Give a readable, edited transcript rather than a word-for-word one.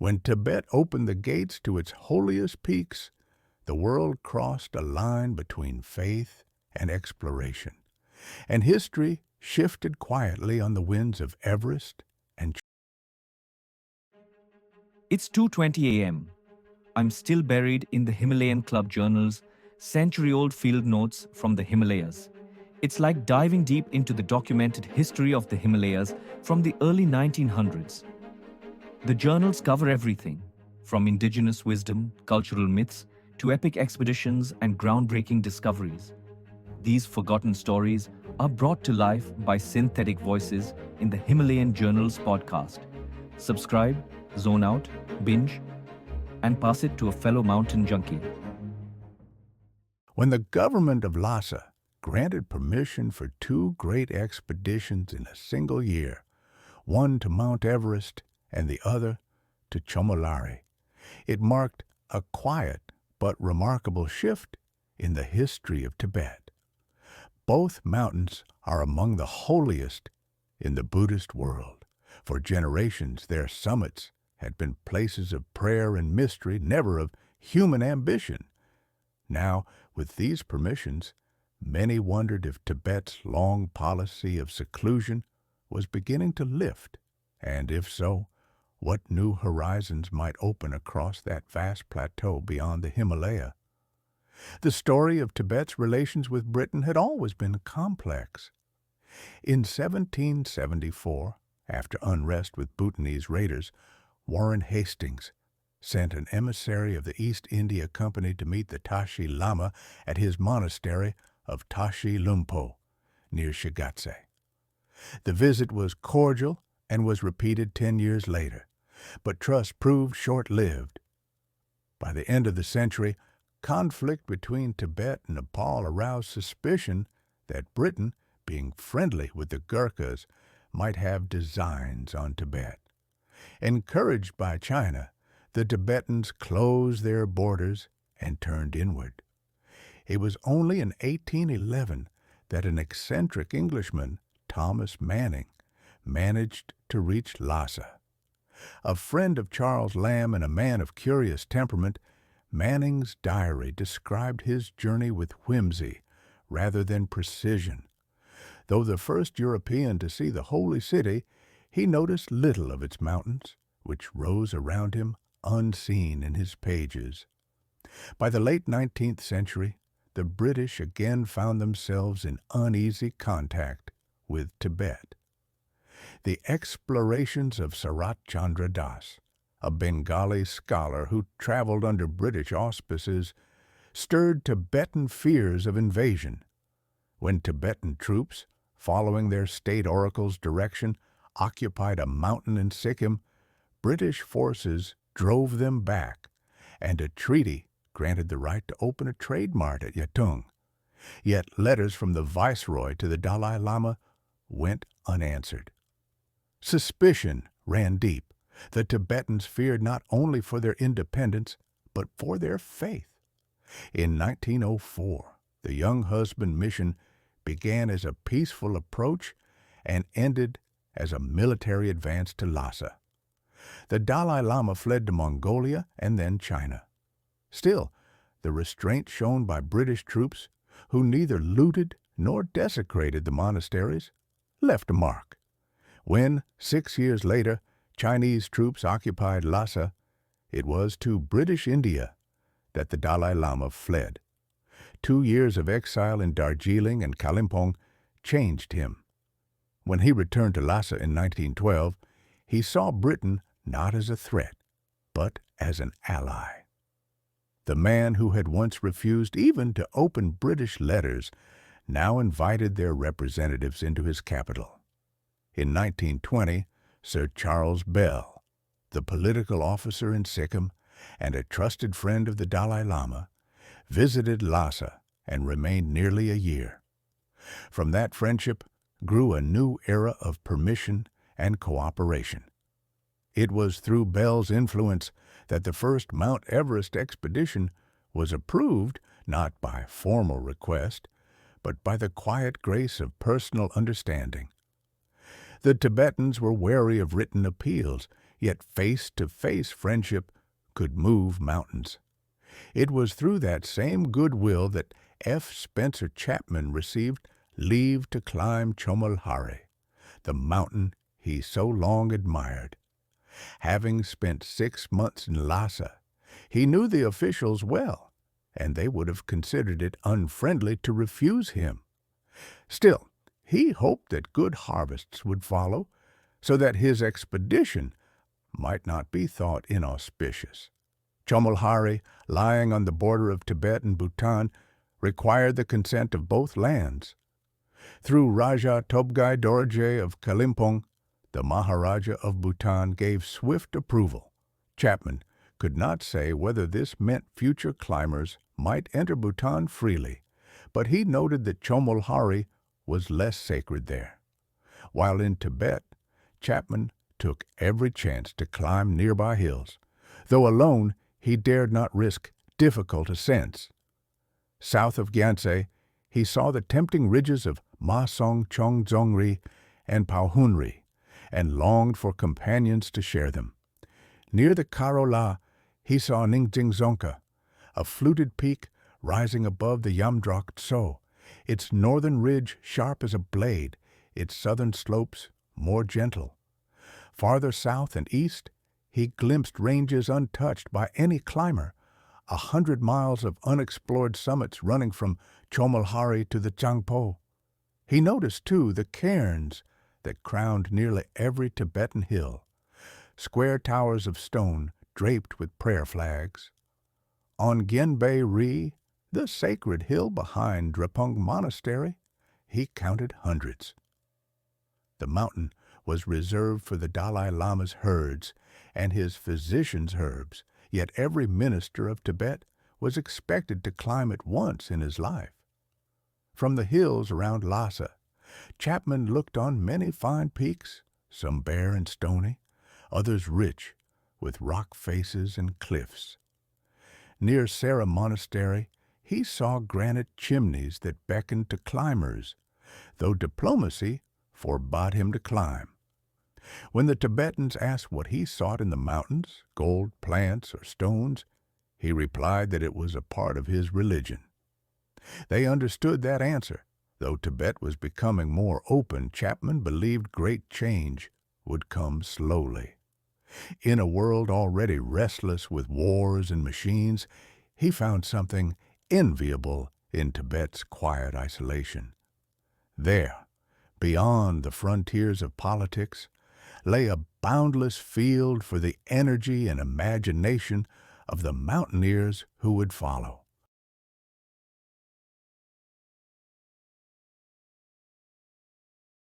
When Tibet opened the gates to its holiest peaks, the world crossed a line between faith and exploration, and history shifted quietly on the winds of Everest and It's 2:20 a.m. I'm still buried in the Himalayan Club Journals, century-old field notes from the Himalayas. It's like diving deep into the documented history of the Himalayas from the early 1900s. The journals cover everything, from indigenous wisdom, cultural myths, to epic expeditions and groundbreaking discoveries. These forgotten stories are brought to life by synthetic voices in the Himalayan Journals podcast. Subscribe, zone out, binge, and pass it to a fellow mountain junkie. when the government of Lhasa granted permission for two great expeditions in a single year, one to Mount Everest and the other to Chomolhari. It marked a quiet but remarkable shift in the history of Tibet. Both mountains are among the holiest in the Buddhist world. For generations, their summits had been places of prayer and mystery, never of human ambition. Now, with these permissions, many wondered if Tibet's long policy of seclusion was beginning to lift, and if so, what new horizons might open across that vast plateau beyond the Himalaya. The story of Tibet's relations with Britain had always been complex. In 1774, after unrest with Bhutanese raiders, Warren Hastings sent an emissary of the East India Company to meet the Dalai Lama at his monastery of Tashi Lumpo, near Shigatse. The visit was cordial and was repeated 10 years later, but trust proved short-lived. By the end of the century, conflict between Tibet and Nepal aroused suspicion that Britain, being friendly with the Gurkhas, might have designs on Tibet. Encouraged by China, the Tibetans closed their borders and turned inward. It was only in 1811 that an eccentric Englishman, Thomas Manning, managed to reach Lhasa. A friend of Charles Lamb and a man of curious temperament, Manning's diary described his journey with whimsy rather than precision. Though the first European to see the holy city, he noticed little of its mountains, which rose around him unseen in his pages. By the late 19th century, the British again found themselves in uneasy contact with Tibet. The explorations of Sarat Chandra Das, a Bengali scholar who traveled under British auspices, stirred Tibetan fears of invasion. When Tibetan troops, following their state oracle's direction, occupied a mountain in Sikkim, British forces drove them back, and a treaty granted the right to open a trade mart at Yatung. Yet letters from the Viceroy to the Dalai Lama went unanswered. Suspicion ran deep. The Tibetans feared not only for their independence, but for their faith. In 1904, the Younghusband Mission began as a peaceful approach and ended as a military advance to Lhasa. The Dalai Lama fled to Mongolia and then China. Still, the restraint shown by British troops, who neither looted nor desecrated the monasteries, left a mark. When, 6 years later, Chinese troops occupied Lhasa, it was to British India that the Dalai Lama fled. 2 years of exile in Darjeeling and Kalimpong changed him. When he returned to Lhasa in 1912, he saw Britain not as a threat, but as an ally. The man who had once refused even to open British letters now invited their representatives into his capital. In 1920, Sir Charles Bell, the political officer in Sikkim and a trusted friend of the Dalai Lama, visited Lhasa and remained nearly a year. From that friendship grew a new era of permission and cooperation. It was through Bell's influence that the first Mount Everest expedition was approved not by formal request, but by the quiet grace of personal understanding. The Tibetans were wary of written appeals, yet face-to-face friendship could move mountains. It was through that same goodwill that F. Spencer Chapman received leave to climb Chomolhari, the mountain he so long admired. Having spent 6 months in Lhasa, he knew the officials well, and they would have considered it unfriendly to refuse him. Still, he hoped that good harvests would follow, so that his expedition might not be thought inauspicious. Chomolhari, lying on the border of Tibet and Bhutan, required the consent of both lands. Through Raja Tobgai Dorje of Kalimpong, the Maharaja of Bhutan gave swift approval. Chapman could not say whether this meant future climbers might enter Bhutan freely, but he noted that Chomolhari was less sacred there. While in Tibet, Chapman took every chance to climb nearby hills. Though alone, he dared not risk difficult ascents. South of Gyantse, he saw the tempting ridges of Ma Song Chong Dzongri and Pauhunri, and longed for companions to share them. Near the Karo La, he saw Ningjingzonka, a fluted peak rising above the Yamdrok Tso, its northern ridge sharp as a blade, its southern slopes more gentle. Farther south and east, he glimpsed ranges untouched by any climber, 100 miles of unexplored summits running from Chomolhari to the Changpo. He noticed, too, the cairns that crowned nearly every Tibetan hill, square towers of stone draped with prayer flags. On Gyenbei Ri, the sacred hill behind Drepung Monastery, he counted hundreds. The mountain was reserved for the Dalai Lama's herds and his physician's herbs, yet every minister of Tibet was expected to climb it once in his life. From the hills around Lhasa, Chapman looked on many fine peaks, some bare and stony, others rich with rock faces and cliffs. Near Sera Monastery, he saw granite chimneys that beckoned to climbers, though diplomacy forbade him to climb. When the Tibetans asked what he sought in the mountains, gold, plants, or stones, he replied that it was a part of his religion. They understood that answer. Though Tibet was becoming more open, Chapman believed great change would come slowly. In a world already restless with wars and machines, he found something enviable in Tibet's quiet isolation. There, beyond the frontiers of politics, lay a boundless field for the energy and imagination of the mountaineers who would follow.